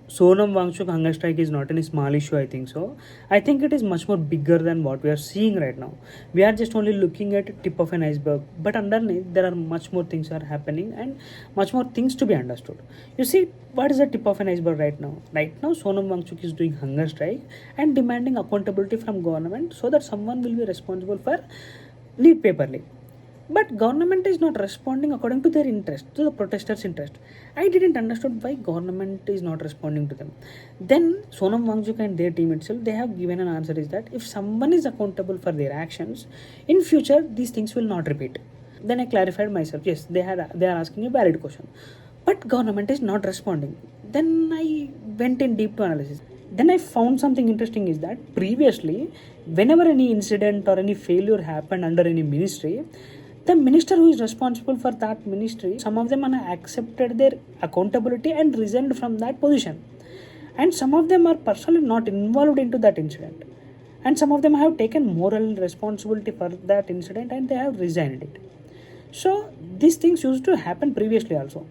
Sonam wangchuk hunger strike is not any small issue, I think so. I think it is much more bigger than what we are seeing right now. We are just only looking at tip of an iceberg, but underneath there are much more things are happening and much more things to be understood. You see, what is the tip of an iceberg right now? Right now, Sonam wangchuk is doing hunger strike and demanding accountability from government so that someone will be responsible for lead paper leak. But government is not responding according to their interest, to the protesters interest. I didn't understood why government is not responding to them. Then Sonam Wangchuk and their team itself, they have given an answer is that if someone is accountable for their actions in future, these things will not repeat. Then I clarified myself, yes, they are asking a valid question, but government is not responding. Then I went in deep to analysis. Then I found something interesting is that previously, whenever any incident or any failure happened under any ministry, the minister who is responsible for that ministry, some of them have accepted their accountability and resigned from that position, and some of them are personally not involved into that incident, and some of them have taken moral responsibility for that incident and they have resigned it. So these things used to happen previously also.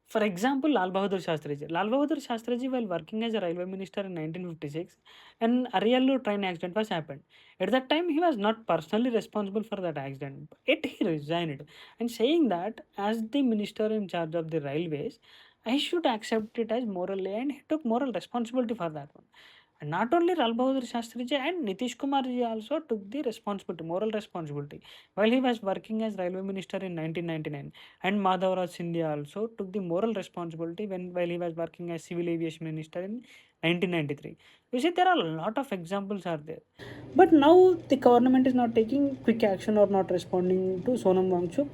For example, Lal Bahadur Shastriji. Lal Bahadur Shastriji, while working as a railway minister in 1956, an Ariyalu train accident was happened. At that time, he was not personally responsible for that accident, yet he resigned and saying that as the minister in charge of the railways, I should accept it as morally, and he took moral responsibility for that one. And not only Lal Bahadur Shastriji and Nitish Kumar ji also took the responsibility, moral responsibility, while he was working as railway minister in 1999. And Madhavraj Sindhya also took the moral responsibility while he was working as civil aviation minister in 1993. You see, there are a lot of examples are there. But now the government is not taking quick action or not responding to Sonam Wangchuk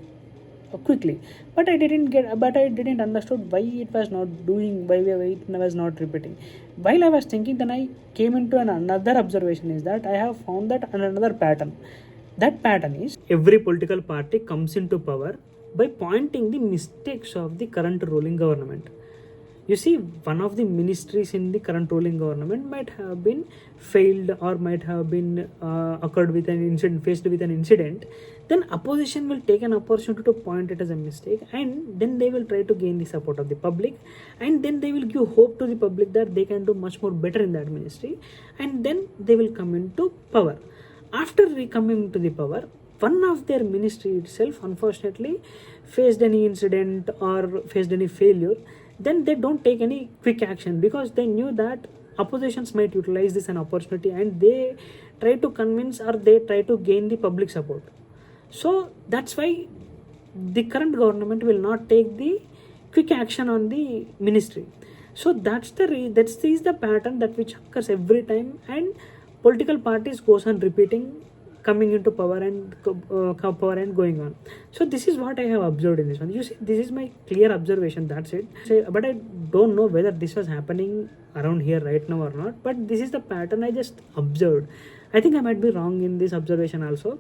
quickly. But I didn't understood why it was not doing, why it was not repeating. While I was thinking, then I came into another observation is that I have found that another pattern. That pattern is every political party comes into power by pointing the mistakes of the current ruling government. You see, one of the ministries in the current ruling government might have been failed or might have been occurred with an incident, faced with an incident. Then opposition will take an opportunity to point it as a mistake, and then they will try to gain the support of the public, and then they will give hope to the public that they can do much more better in that ministry, and then they will come into power. After coming to the power, one of their ministry itself unfortunately faced any incident or faced any failure. Then they don't take any quick action because they knew that oppositions might utilize this an opportunity, and they try to convince or they try to gain the public support. So that's why the current government will not take the quick action on the ministry. So that's is the pattern that which occurs every time, and political parties goes on repeating, coming into power and power and going on. So this is what I have observed in this one. You see, this is my clear observation, that's it. But I don't know whether this was happening around here right now or not, but this is the pattern I just observed. I think I might be wrong in this observation also,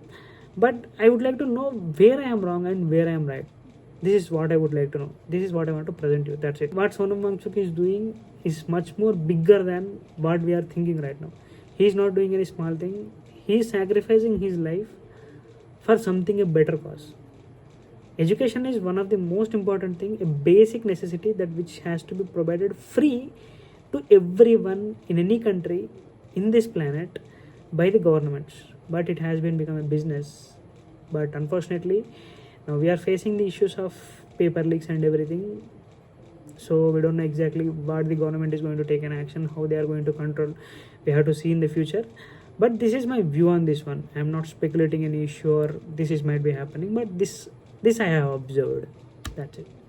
but I would like to know where I am wrong and where I am right. This is what I would like to know. This is what I want to present you. That's it. What Sonam Wangchuk is doing is much more bigger than what we are thinking right now. He is not doing any small thing. He is sacrificing his life for something a better cause. Education is one of the most important thing, a basic necessity that which has to be provided free to everyone in any country in this planet by the governments. But it has been become a business. But unfortunately, now we are facing the issues of paper leaks and everything. So we don't know exactly what the government is going to take an action, how they are going to control. We have to see in the future. But this is my view on this one. I am not speculating any issue or this is might be happening, but this I have observed. That's it.